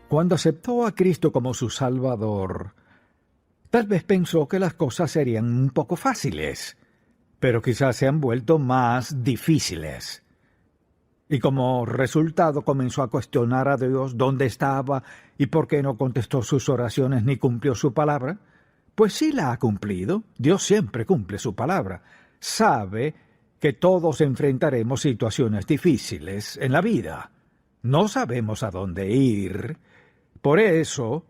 Cuando aceptó a Cristo como su Salvador, tal vez pensó que las cosas serían un poco fáciles, pero quizás se han vuelto más difíciles. Y como resultado comenzó a cuestionar a Dios dónde estaba y por qué no contestó sus oraciones ni cumplió su palabra. Pues sí la ha cumplido. Dios siempre cumple su palabra. Sabe que todos enfrentaremos situaciones difíciles en la vida. No sabemos a dónde ir. Por eso,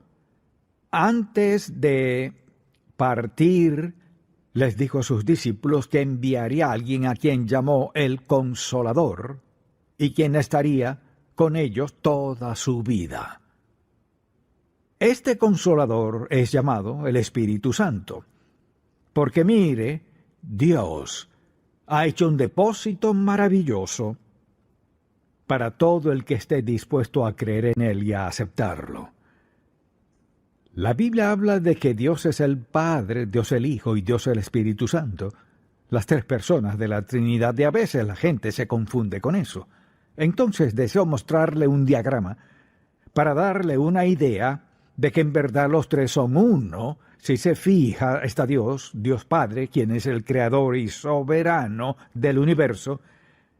antes de partir, les dijo a sus discípulos que enviaría a alguien a quien llamó el Consolador, y quien estaría con ellos toda su vida. Este Consolador es llamado el Espíritu Santo, porque mire, Dios ha hecho un depósito maravilloso para todo el que esté dispuesto a creer en Él y a aceptarlo. La Biblia habla de que Dios es el Padre, Dios el Hijo y Dios el Espíritu Santo, las tres personas de la Trinidad, y a veces la gente se confunde con eso. Entonces deseo mostrarle un diagrama para darle una idea de que en verdad los tres son uno. Si se fija, está Dios, Dios Padre, quien es el creador y soberano del universo,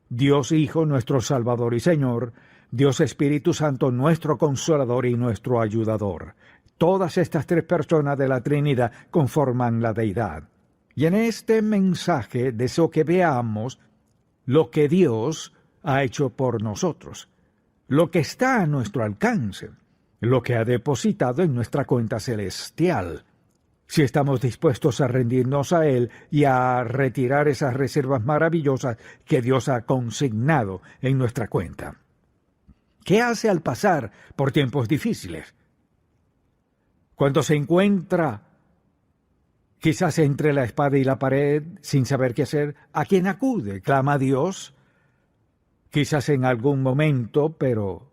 Dios Hijo, nuestro Salvador y Señor, Dios Espíritu Santo, nuestro Consolador y nuestro Ayudador. Todas estas tres personas de la Trinidad conforman la deidad. Y en este mensaje deseo que veamos lo que Dios ha hecho por nosotros, lo que está a nuestro alcance, lo que ha depositado en nuestra cuenta celestial, si estamos dispuestos a rendirnos a Él y a retirar esas reservas maravillosas que Dios ha consignado en nuestra cuenta. ¿Qué hace al pasar por tiempos difíciles? Cuando se encuentra quizás entre la espada y la pared sin saber qué hacer, ¿a quién acude? ¿Clama a Dios? Quizás en algún momento, pero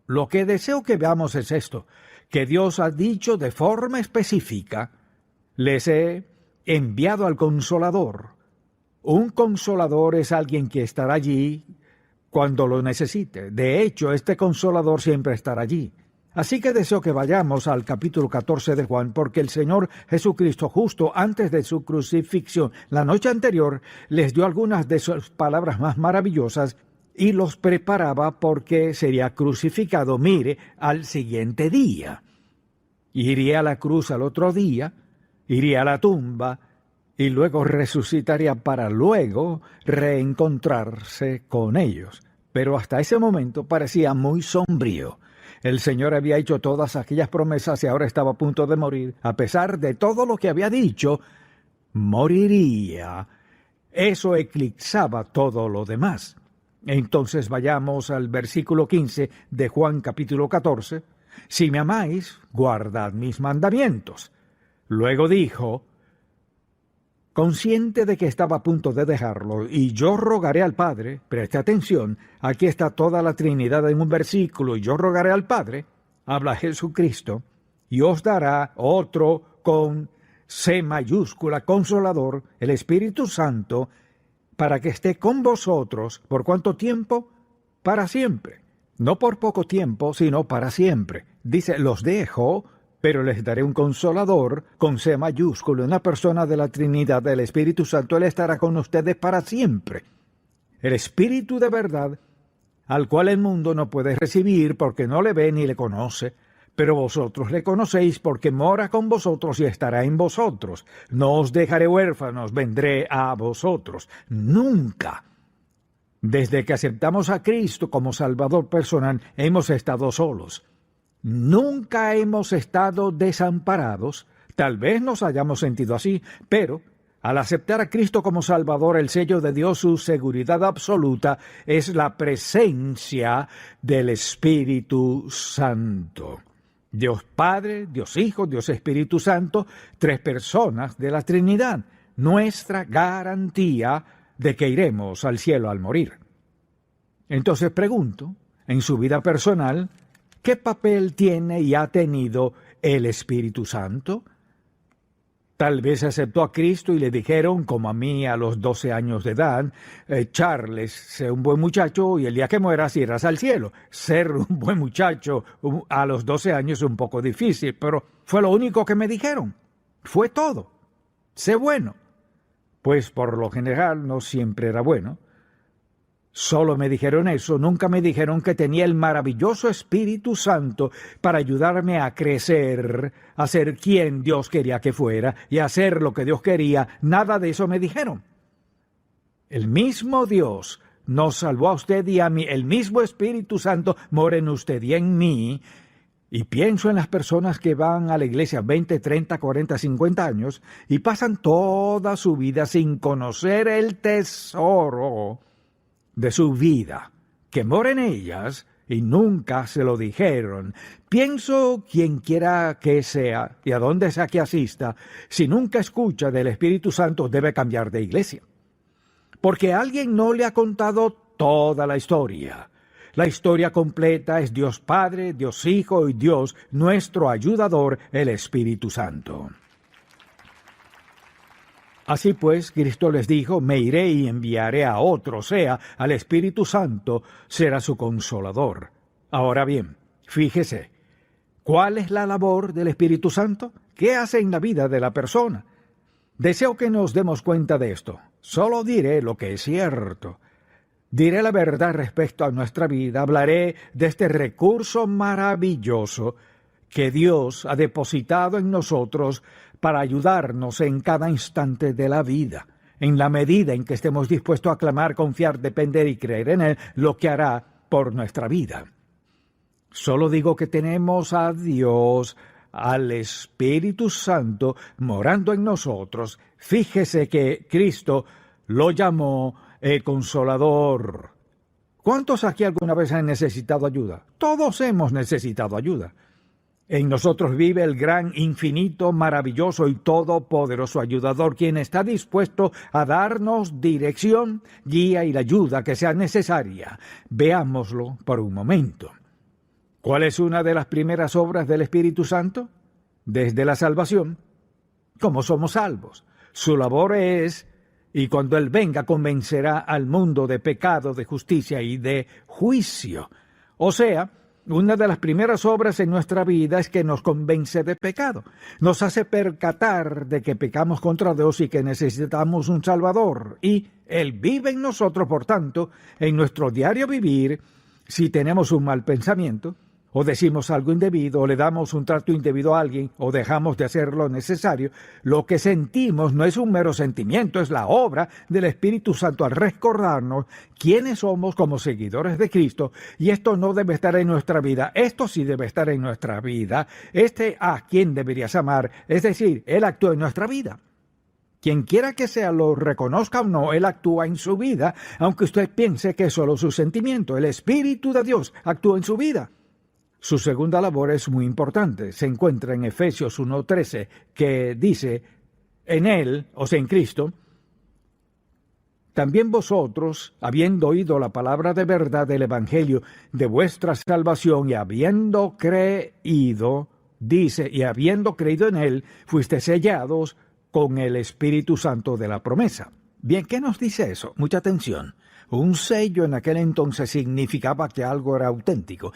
lo que deseo que veamos es esto, que Dios ha dicho de forma específica: les he enviado al Consolador. Un Consolador es alguien que estará allí cuando lo necesite. De hecho, este Consolador siempre estará allí. Así que deseo que vayamos al capítulo 14 de Juan, porque el Señor Jesucristo, justo antes de su crucifixión, la noche anterior, les dio algunas de sus palabras más maravillosas y los preparaba porque sería crucificado, mire, al siguiente día. Iría a la cruz al otro día, iría a la tumba y luego resucitaría para luego reencontrarse con ellos. Pero hasta ese momento parecía muy sombrío. El Señor había hecho todas aquellas promesas y ahora estaba a punto de morir. A pesar de todo lo que había dicho, moriría. Eso eclipsaba todo lo demás. Entonces vayamos al versículo 15 de Juan capítulo 14. Si me amáis, guardad mis mandamientos. Luego dijo, consciente de que estaba a punto de dejarlo, y yo rogaré al Padre, preste atención, aquí está toda la Trinidad en un versículo, y yo rogaré al Padre, habla Jesucristo, y os dará otro con C mayúscula, Consolador, el Espíritu Santo, para que esté con vosotros, ¿por cuánto tiempo? Para siempre. No por poco tiempo, sino para siempre. Dice, los dejo, pero les daré un Consolador, con C mayúsculo, una persona de la Trinidad del Espíritu Santo. Él estará con ustedes para siempre. El Espíritu de verdad, al cual el mundo no puede recibir porque no le ve ni le conoce, pero vosotros le conocéis porque mora con vosotros y estará en vosotros. No os dejaré huérfanos, vendré a vosotros. Nunca. Desde que aceptamos a Cristo como Salvador personal, hemos estado solos. Nunca hemos estado desamparados. Tal vez nos hayamos sentido así, pero al aceptar a Cristo como Salvador, el sello de Dios, su seguridad absoluta, es la presencia del Espíritu Santo. Dios Padre, Dios Hijo, Dios Espíritu Santo, tres personas de la Trinidad, nuestra garantía de que iremos al cielo al morir. Entonces pregunto, en su vida personal, ¿qué papel tiene y ha tenido el Espíritu Santo? Tal vez aceptó a Cristo y le dijeron, como a mí a los 12 años de edad, Charles, sé un buen muchacho y el día que mueras irás al cielo. Ser un buen muchacho a los 12 años es un poco difícil, pero fue lo único que me dijeron. Fue todo. Sé bueno. Pues por lo general no siempre era bueno. Solo me dijeron eso, nunca me dijeron que tenía el maravilloso Espíritu Santo para ayudarme a crecer, a ser quien Dios quería que fuera y a hacer lo que Dios quería. Nada de eso me dijeron. El mismo Dios nos salvó a usted y a mí. El mismo Espíritu Santo mora en usted y en mí. Y pienso en las personas que van a la iglesia 20, 30, 40, 50 años y pasan toda su vida sin conocer el tesoro de su vida, que mora en ellas y nunca se lo dijeron. Pienso, quien quiera que sea y a donde sea que asista, si nunca escucha del Espíritu Santo debe cambiar de iglesia. Porque alguien no le ha contado toda la historia. La historia completa es Dios Padre, Dios Hijo y Dios, nuestro ayudador, el Espíritu Santo. Así pues, Cristo les dijo, me iré y enviaré a otro, o sea, al Espíritu Santo, será su consolador. Ahora bien, fíjese, ¿cuál es la labor del Espíritu Santo? ¿Qué hace en la vida de la persona? Deseo que nos demos cuenta de esto. Solo diré lo que es cierto. Diré la verdad respecto a nuestra vida, hablaré de este recurso maravilloso que Dios ha depositado en nosotros para ayudarnos en cada instante de la vida. En la medida en que estemos dispuestos a clamar, confiar, depender y creer en Él, lo que hará por nuestra vida. Solo digo que tenemos a Dios, al Espíritu Santo, morando en nosotros. Fíjese que Cristo lo llamó el Consolador. ¿Cuántos aquí alguna vez han necesitado ayuda? Todos hemos necesitado ayuda. En nosotros vive el gran, infinito, maravilloso y todopoderoso ayudador, quien está dispuesto a darnos dirección, guía y la ayuda que sea necesaria. Veámoslo por un momento. ¿Cuál es una de las primeras obras del Espíritu Santo? Desde la salvación. ¿Cómo somos salvos? Su labor es, y cuando Él venga convencerá al mundo de pecado, de justicia y de juicio. O sea, una de las primeras obras en nuestra vida es que nos convence de pecado. Nos hace percatar de que pecamos contra Dios y que necesitamos un Salvador. Y Él vive en nosotros, por tanto, en nuestro diario vivir, si tenemos un mal pensamiento, o decimos algo indebido, o le damos un trato indebido a alguien, o dejamos de hacer lo necesario, lo que sentimos no es un mero sentimiento, es la obra del Espíritu Santo al recordarnos quiénes somos como seguidores de Cristo, y esto no debe estar en nuestra vida, esto sí debe estar en nuestra vida, a quien deberías amar, es decir, Él actúa en nuestra vida. Quien quiera que sea, lo reconozca o no, Él actúa en su vida, aunque usted piense que es solo su sentimiento, el Espíritu de Dios actúa en su vida. Su segunda labor es muy importante. Se encuentra en Efesios 1:13, que dice, en Él, o sea, en Cristo, también vosotros, habiendo oído la palabra de verdad del Evangelio de vuestra salvación y habiendo creído, dice, y habiendo creído en Él, fuiste sellados con el Espíritu Santo de la promesa. Bien, ¿qué nos dice eso? Mucha atención. Un sello en aquel entonces significaba que algo era auténtico.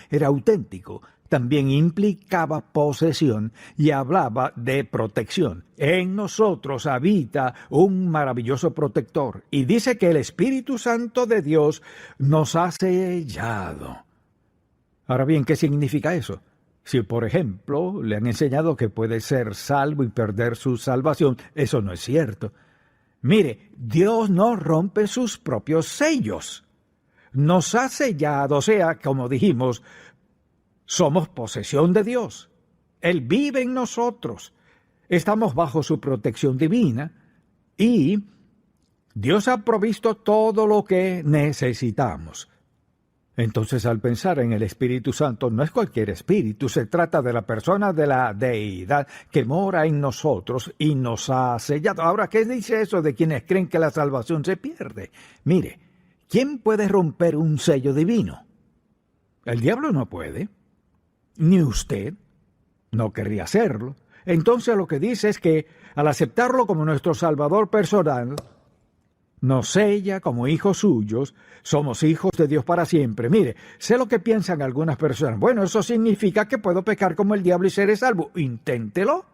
También implicaba posesión y hablaba de protección. En nosotros habita un maravilloso protector. Y dice que el Espíritu Santo de Dios nos ha sellado. Ahora bien, ¿qué significa eso? Si, por ejemplo, le han enseñado que puede ser salvo y perder su salvación, eso no es cierto. Mire, Dios no rompe sus propios sellos. Nos ha sellado, o sea, como dijimos, somos posesión de Dios. Él vive en nosotros. Estamos bajo su protección divina y Dios ha provisto todo lo que necesitamos. Entonces, al pensar en el Espíritu Santo, no es cualquier espíritu, se trata de la persona de la deidad que mora en nosotros y nos ha sellado. Ahora, ¿qué dice eso de quienes creen que la salvación se pierde? Mire, ¿quién puede romper un sello divino? El diablo no puede, ni usted no querría hacerlo. entonces lo que dice es que al aceptarlo como nuestro Salvador personal, nos sella como hijos suyos, somos hijos de Dios para siempre. Mire, sé lo que piensan algunas personas. Bueno, eso significa que puedo pecar como el diablo y seré salvo. Inténtelo.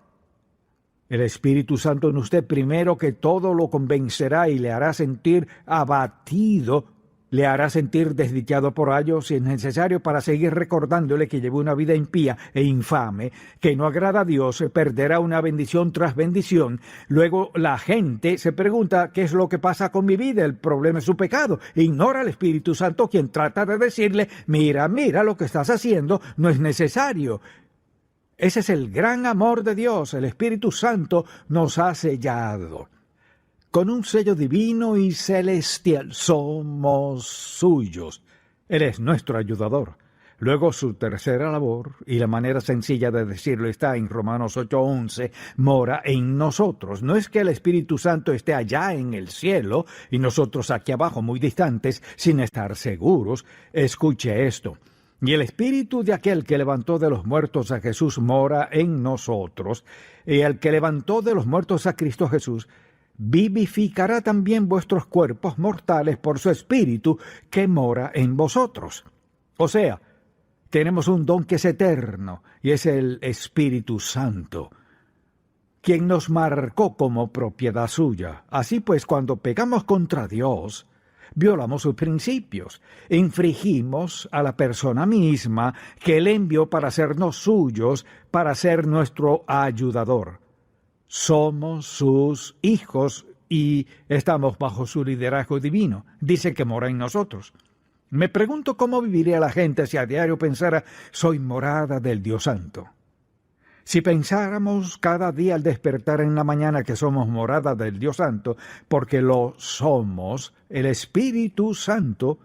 El Espíritu Santo en usted primero que todo lo convencerá y le hará sentir abatido, le hará sentir desdichado por ello si es necesario para seguir recordándole que llevó una vida impía e infame, que no agrada a Dios, perderá una bendición tras bendición. Luego la gente se pregunta ¿qué es lo que pasa con mi vida? El problema es su pecado. Ignora al Espíritu Santo quien trata de decirle mira lo que estás haciendo no es necesario. Ese es el gran amor de Dios. El Espíritu Santo nos ha sellado con un sello divino y celestial. Somos suyos. Él es nuestro ayudador. Luego su tercera labor, y la manera sencilla de decirlo está en Romanos 8:11, mora en nosotros. No es que el Espíritu Santo esté allá en el cielo y nosotros aquí abajo muy distantes sin estar seguros. Escuche esto. Y el Espíritu de aquel que levantó de los muertos a Jesús mora en nosotros, y el que levantó de los muertos a Cristo Jesús vivificará también vuestros cuerpos mortales por su Espíritu que mora en vosotros. O sea, tenemos un don que es eterno, y es el Espíritu Santo, quien nos marcó como propiedad suya. Así pues, cuando pecamos contra Dios, violamos sus principios, infringimos a la persona misma que Él envió para hacernos suyos, para ser nuestro ayudador. Somos sus hijos y estamos bajo su liderazgo divino. Dice que mora en nosotros. Me pregunto cómo viviría la gente si a diario pensara, soy morada del Dios Santo. Si pensáramos cada día al despertar en la mañana que somos morada del Dios Santo, porque lo somos, el Espíritu Santo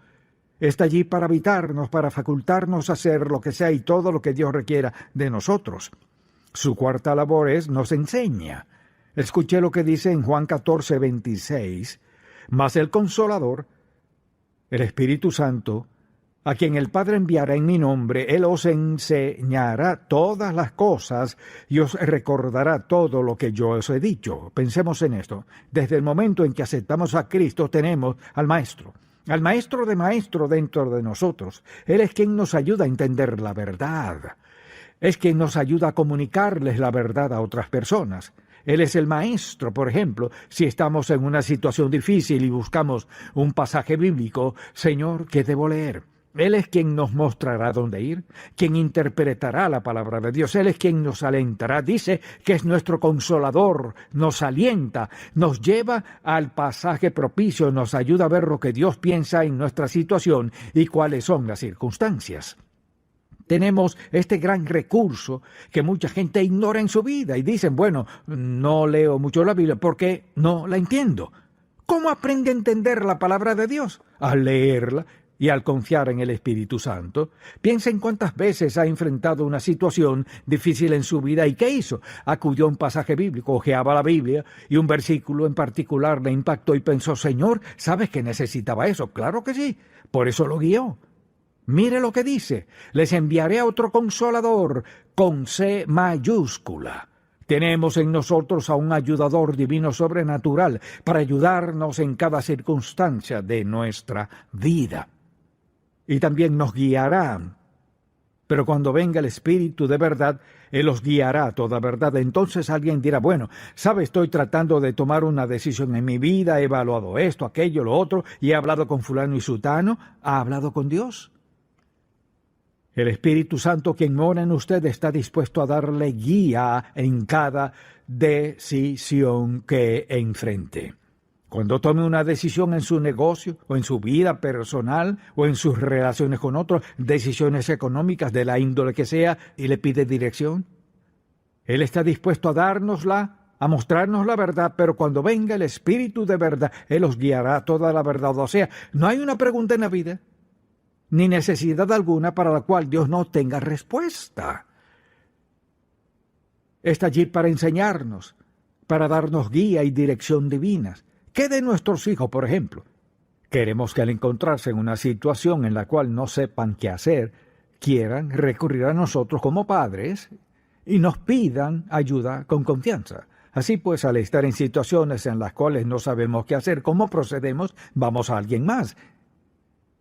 está allí para habitarnos, para facultarnos a hacer lo que sea y todo lo que Dios requiera de nosotros. Su cuarta labor es nos enseña. Escuché lo que dice en Juan 14:26. Mas el Consolador, el Espíritu Santo, a quien el Padre enviará en mi nombre, Él os enseñará todas las cosas y os recordará todo lo que yo os he dicho. Pensemos en esto. Desde el momento en que aceptamos a Cristo tenemos al Maestro de Maestro dentro de nosotros. Él es quien nos ayuda a entender la verdad. Es quien nos ayuda a comunicarles la verdad a otras personas. Él es el maestro, por ejemplo, si estamos en una situación difícil y buscamos un pasaje bíblico, Señor, ¿qué debo leer? Él es quien nos mostrará dónde ir, quien interpretará la palabra de Dios. Él es quien nos alentará. Dice que es nuestro consolador, nos alienta, nos lleva al pasaje propicio, nos ayuda a ver lo que Dios piensa en nuestra situación y cuáles son las circunstancias. Tenemos este gran recurso que mucha gente ignora en su vida y dicen, bueno, no leo mucho la Biblia porque no la entiendo. ¿Cómo aprende a entender la palabra de Dios? Al leerla y al confiar en el Espíritu Santo. Piensa en cuántas veces ha enfrentado una situación difícil en su vida y ¿qué hizo? Acudió a un pasaje bíblico, hojeaba la Biblia y un versículo en particular le impactó y pensó, Señor, ¿sabes que necesitaba eso? Claro que sí, por eso lo guió. Mire lo que dice, les enviaré a otro Consolador, con C mayúscula. Tenemos en nosotros a un ayudador divino sobrenatural para ayudarnos en cada circunstancia de nuestra vida. Y también nos guiará. Pero cuando venga el Espíritu de verdad, Él los guiará a toda verdad. Entonces alguien dirá, bueno, ¿sabe? Estoy tratando de tomar una decisión en mi vida, he evaluado esto, aquello, lo otro, y he hablado con fulano y sutano. ¿Ha hablado con Dios? El Espíritu Santo, quien mora en usted, está dispuesto a darle guía en cada decisión que enfrente. Cuando tome una decisión en su negocio, o en su vida personal, o en sus relaciones con otros, decisiones económicas de la índole que sea, y le pide dirección, Él está dispuesto a dárnosla, a mostrarnos la verdad, pero cuando venga el Espíritu de verdad, Él os guiará a toda la verdad. O sea, no hay una pregunta en la vida, ni necesidad alguna para la cual Dios no tenga respuesta. Está allí para enseñarnos, para darnos guía y dirección divinas. ¿Qué de nuestros hijos, por ejemplo? Queremos que al encontrarse en una situación en la cual no sepan qué hacer, quieran recurrir a nosotros como padres y nos pidan ayuda con confianza. Así pues, al estar en situaciones en las cuales no sabemos qué hacer, cómo procedemos, vamos a alguien más.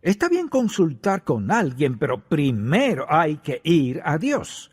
Está bien consultar con alguien, pero primero hay que ir a Dios.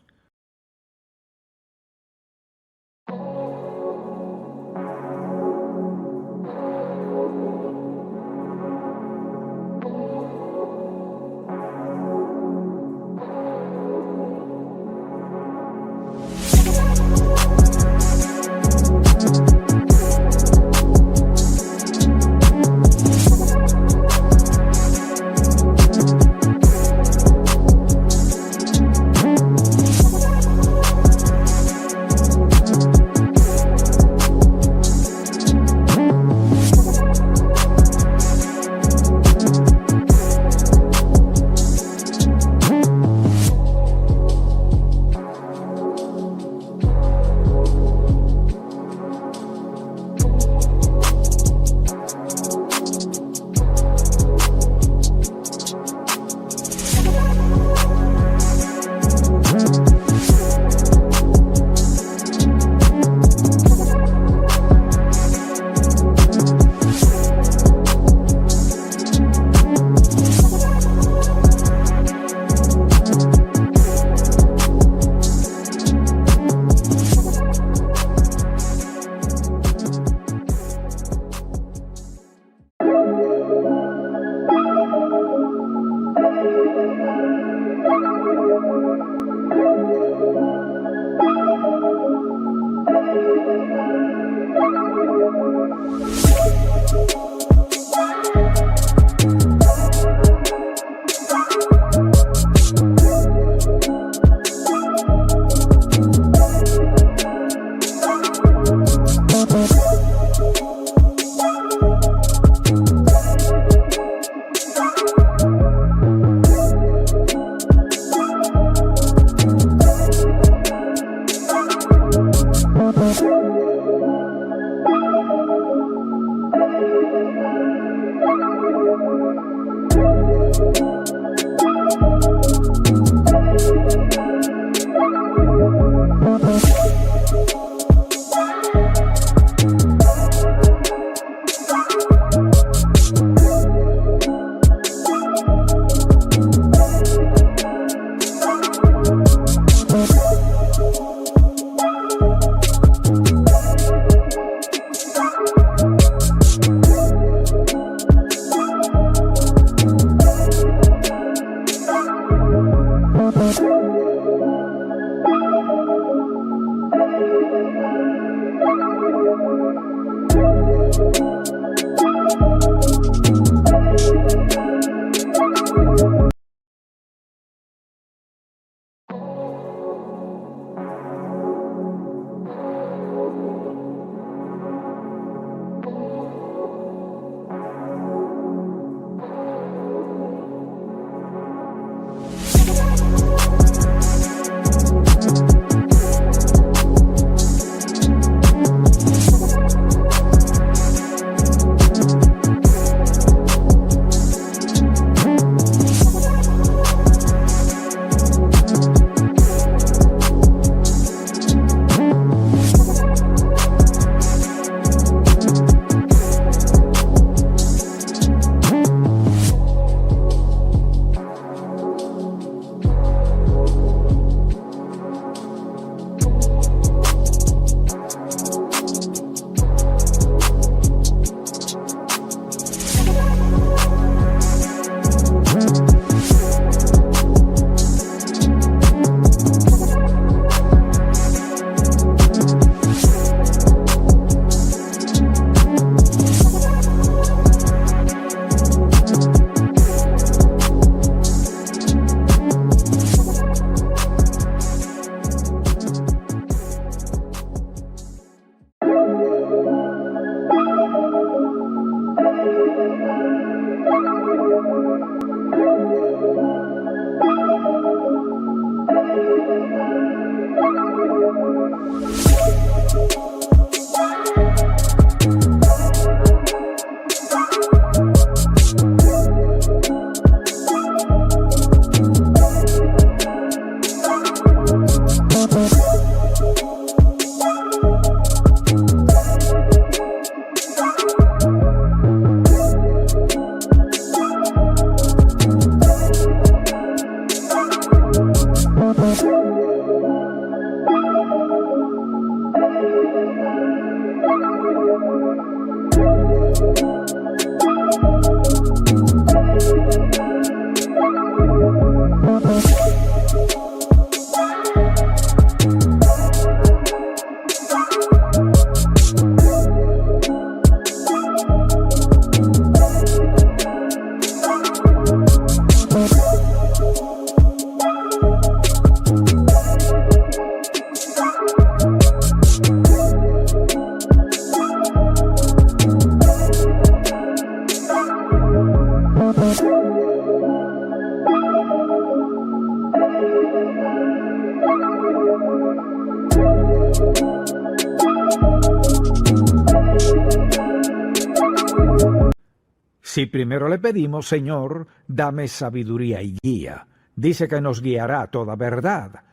Si primero le pedimos, Señor, dame sabiduría y guía, dice que nos guiará a toda verdad.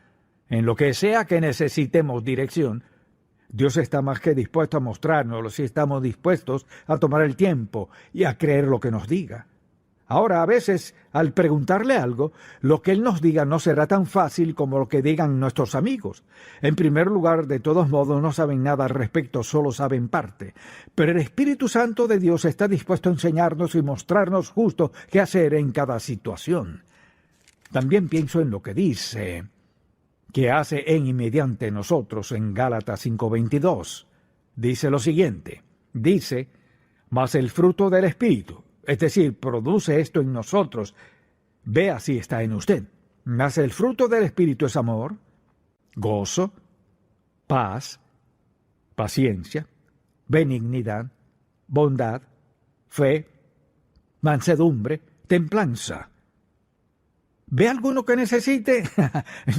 En lo que sea que necesitemos dirección, Dios está más que dispuesto a mostrárnoslo si estamos dispuestos a tomar el tiempo y a creer lo que nos diga. Ahora, a veces, al preguntarle algo, lo que Él nos diga no será tan fácil como lo que digan nuestros amigos. En primer lugar, de todos modos, no saben nada al respecto, solo saben parte. Pero el Espíritu Santo de Dios está dispuesto a enseñarnos y mostrarnos justo qué hacer en cada situación. También pienso en lo que dice, que hace en y mediante nosotros en Gálatas 5:22. Dice lo siguiente, dice, mas el fruto del Espíritu, es decir, produce esto en nosotros, vea si está en usted. Mas el fruto del Espíritu es amor, gozo, paz, paciencia, benignidad, bondad, fe, mansedumbre, templanza. ¿Ve alguno que necesite?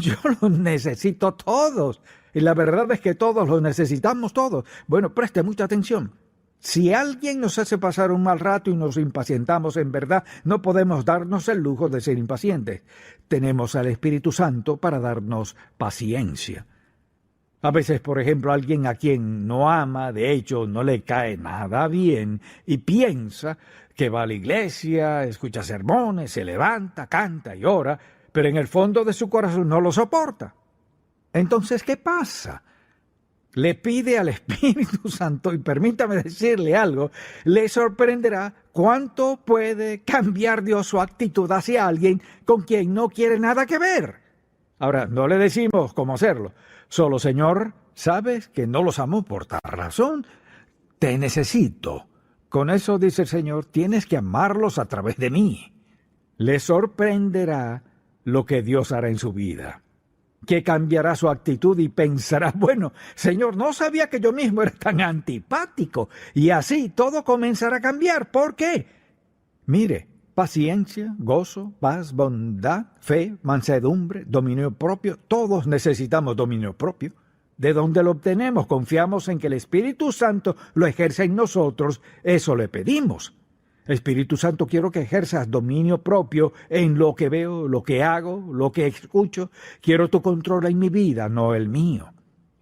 Yo los necesito todos. Y la verdad es que todos los necesitamos todos. Bueno, preste mucha atención. Si alguien nos hace pasar un mal rato y nos impacientamos, en verdad no podemos darnos el lujo de ser impacientes. Tenemos al Espíritu Santo para darnos paciencia. A veces, por ejemplo, alguien a quien no ama, de hecho, no le cae nada bien, y piensa que va a la iglesia, escucha sermones, se levanta, canta y ora, pero en el fondo de su corazón no lo soporta. Entonces, ¿qué pasa? Le pide al Espíritu Santo, y permítame decirle algo, le sorprenderá cuánto puede cambiar Dios su actitud hacia alguien con quien no quiere nada que ver. Ahora, no le decimos cómo hacerlo. Solo, Señor, sabes que no los amo por tal razón. Te necesito. Con eso, dice el Señor, tienes que amarlos a través de mí. Le sorprenderá lo que Dios hará en su vida, que cambiará su actitud y pensará, bueno, Señor, no sabía que yo mismo era tan antipático. Y así todo comenzará a cambiar. ¿Por qué? Mire, paciencia, gozo, paz, bondad, fe, mansedumbre, dominio propio. Todos necesitamos dominio propio. ¿De dónde lo obtenemos? Confiamos en que el Espíritu Santo lo ejerce en nosotros. Eso le pedimos. Espíritu Santo, quiero que ejerzas dominio propio en lo que veo, lo que hago, lo que escucho. Quiero tu control en mi vida, no el mío.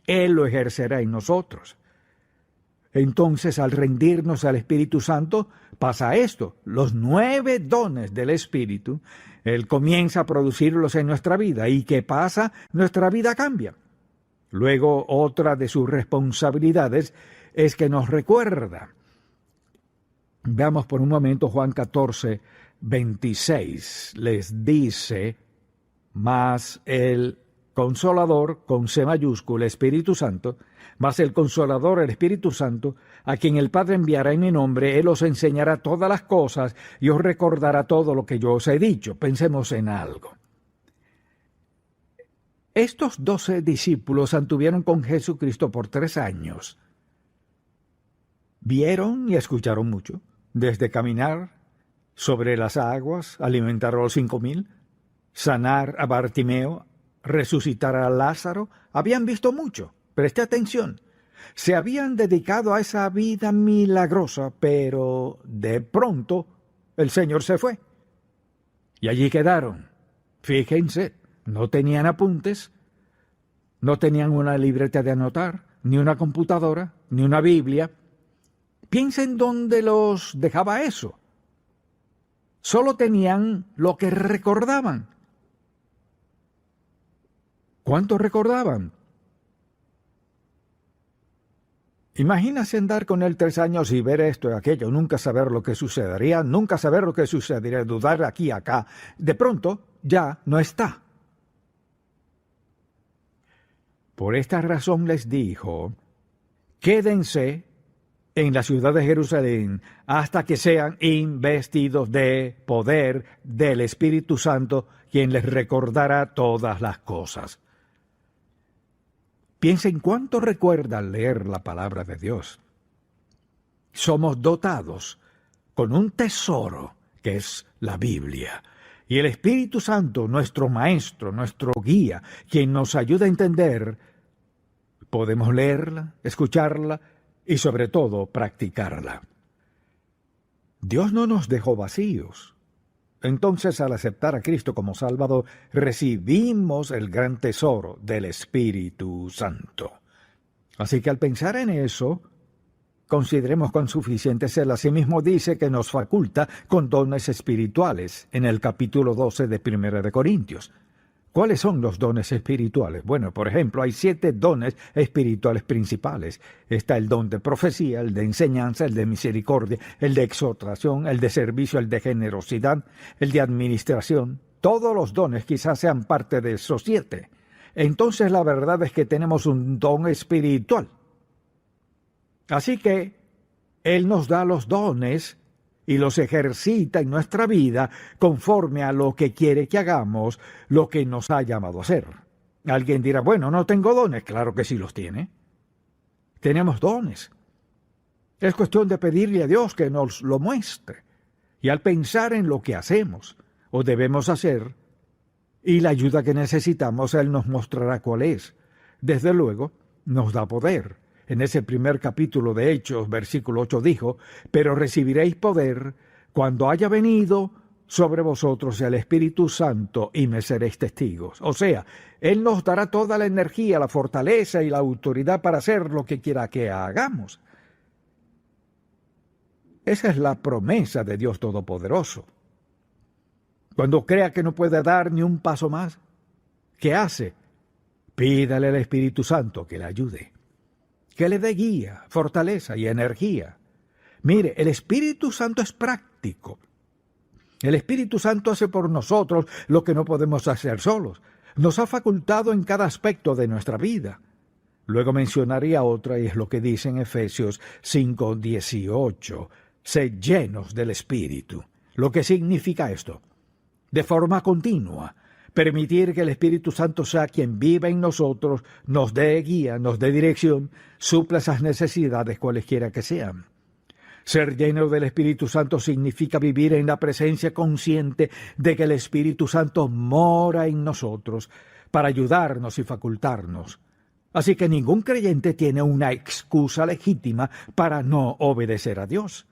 Él lo ejercerá en nosotros. Entonces, al rendirnos al Espíritu Santo, pasa esto. Los 9 dones del Espíritu, Él comienza a producirlos en nuestra vida. ¿Y qué pasa? Nuestra vida cambia. Luego, otra de sus responsabilidades es que nos recuerda. Veamos por un momento Juan 14:26. Les dice, mas el Consolador, con C mayúscula, Espíritu Santo, mas el Consolador, el Espíritu Santo, a quien el Padre enviará en mi nombre, Él os enseñará todas las cosas y os recordará todo lo que yo os he dicho. Pensemos en algo. Estos 12 discípulos anduvieron con Jesucristo por 3 años. Vieron y escucharon mucho, desde caminar sobre las aguas, alimentar a los 5,000, sanar a Bartimeo, resucitar a Lázaro. Habían visto mucho. Preste atención. Se habían dedicado a esa vida milagrosa, pero de pronto el Señor se fue. Y allí quedaron. Fíjense, no tenían apuntes, no tenían una libreta de anotar, ni una computadora, ni una Biblia. Piensen dónde los dejaba eso. Solo tenían lo que recordaban. ¿Cuánto recordaban? Imagínase andar con él 3 años y ver esto y aquello, nunca saber lo que sucedería, dudar aquí y acá. De pronto, ya no está. Por esta razón les dijo, quédense en la ciudad de Jerusalén hasta que sean investidos de poder del Espíritu Santo, quien les recordará todas las cosas. Piensen cuánto recuerdan leer la palabra de Dios. Somos dotados con un tesoro que es la Biblia. Y el Espíritu Santo, nuestro Maestro, nuestro guía, quien nos ayuda a entender, podemos leerla, escucharla y sobre todo practicarla. Dios no nos dejó vacíos. Entonces, al aceptar a Cristo como Salvador, recibimos el gran tesoro del Espíritu Santo. Así que al pensar en eso, consideremos cuán suficiente es Él. Asimismo dice que nos faculta con dones espirituales en el capítulo 12 de 1 de Corintios. ¿Cuáles son los dones espirituales? Bueno, por ejemplo, hay 7 dones espirituales principales. Está el don de profecía, el de enseñanza, el de misericordia, el de exhortación, el de servicio, el de generosidad, el de administración. Todos los dones quizás sean parte de esos 7. Entonces la verdad es que tenemos un don espiritual. Así que Él nos da los dones y los ejercita en nuestra vida conforme a lo que quiere que hagamos, lo que nos ha llamado a hacer. Alguien dirá, bueno, no tengo dones. Claro que sí los tiene. Tenemos dones. Es cuestión de pedirle a Dios que nos lo muestre. Y al pensar en lo que hacemos o debemos hacer y la ayuda que necesitamos, Él nos mostrará cuál es. Desde luego, nos da poder. En ese primer capítulo de Hechos, versículo 8 dijo, pero recibiréis poder cuando haya venido sobre vosotros el Espíritu Santo y me seréis testigos. O sea, Él nos dará toda la energía, la fortaleza y la autoridad para hacer lo que quiera que hagamos. Esa es la promesa de Dios Todopoderoso. Cuando crea que no puede dar ni un paso más, ¿qué hace? Pídale al Espíritu Santo que le ayude, que le dé guía, fortaleza y energía. Mire, el Espíritu Santo es práctico. El Espíritu Santo hace por nosotros lo que no podemos hacer solos. Nos ha facultado en cada aspecto de nuestra vida. Luego mencionaría otra, y es lo que dice en Efesios 5:18. Sed llenos del Espíritu. ¿Lo que significa esto? De forma continua, permitir que el Espíritu Santo sea quien viva en nosotros, nos dé guía, nos dé dirección, supla esas necesidades cualesquiera que sean. Ser lleno del Espíritu Santo significa vivir en la presencia consciente de que el Espíritu Santo mora en nosotros para ayudarnos y facultarnos. Así que ningún creyente tiene una excusa legítima para no obedecer a Dios.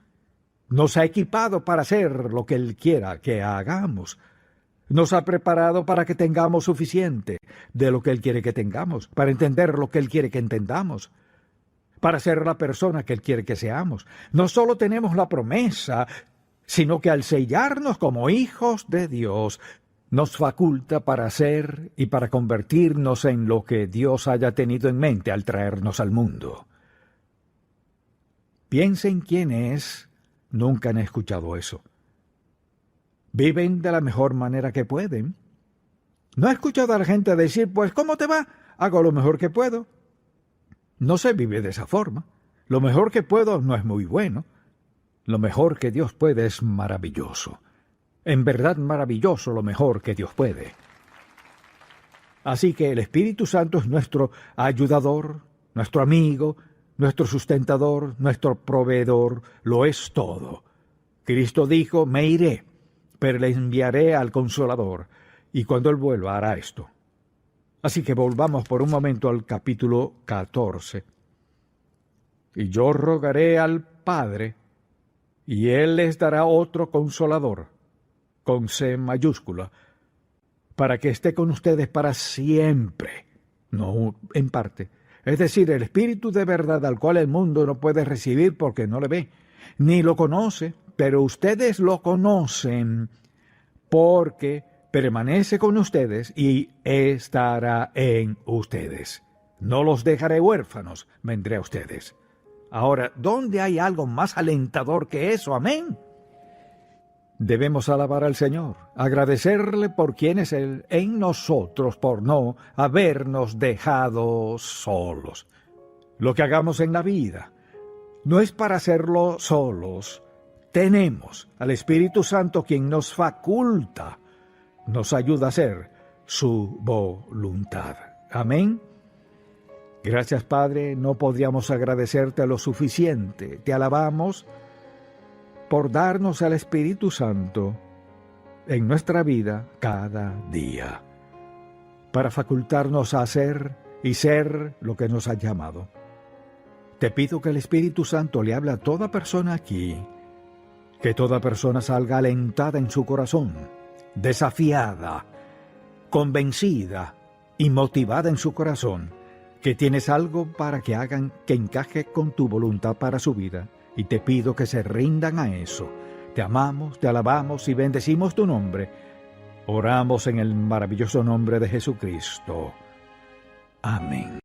Nos ha equipado para hacer lo que Él quiera que hagamos. Nos ha preparado para que tengamos suficiente de lo que Él quiere que tengamos, para entender lo que Él quiere que entendamos, para ser la persona que Él quiere que seamos. No solo tenemos la promesa, sino que al sellarnos como hijos de Dios, nos faculta para ser y para convertirnos en lo que Dios haya tenido en mente al traernos al mundo. Piensen quiénes nunca han escuchado eso. Viven de la mejor manera que pueden. ¿No he escuchado a la gente decir, pues, ¿cómo te va? Hago lo mejor que puedo? No se vive de esa forma. Lo mejor que puedo no es muy bueno. Lo mejor que Dios puede es maravilloso. En verdad maravilloso lo mejor que Dios puede. Así que el Espíritu Santo es nuestro ayudador, nuestro amigo, nuestro sustentador, nuestro proveedor, lo es todo. Cristo dijo, me iré, pero le enviaré al Consolador, y cuando Él vuelva hará esto. Así que volvamos por un momento al capítulo 14. Y yo rogaré al Padre, y Él les dará otro Consolador, con C mayúscula, para que esté con ustedes para siempre, no en parte. Es decir, el Espíritu de verdad al cual el mundo no puede recibir porque no le ve, ni lo conoce, pero ustedes lo conocen porque permanece con ustedes y estará en ustedes. No los dejaré huérfanos, vendré a ustedes. Ahora, ¿dónde hay algo más alentador que eso? Amén. Debemos alabar al Señor, agradecerle por quién es Él en nosotros, por no habernos dejado solos. Lo que hagamos en la vida no es para hacerlo solos. Tenemos al Espíritu Santo quien nos faculta, nos ayuda a hacer su voluntad. Amén. Gracias, Padre, no podríamos agradecerte lo suficiente. Te alabamos por darnos al Espíritu Santo en nuestra vida cada día, para facultarnos a hacer y ser lo que nos ha llamado. Te pido que el Espíritu Santo le hable a toda persona aquí, que toda persona salga alentada en su corazón, desafiada, convencida y motivada en su corazón, que tienes algo para que hagan que encaje con tu voluntad para su vida, y te pido que se rindan a eso. Te amamos, te alabamos y bendecimos tu nombre. Oramos en el maravilloso nombre de Jesucristo. Amén.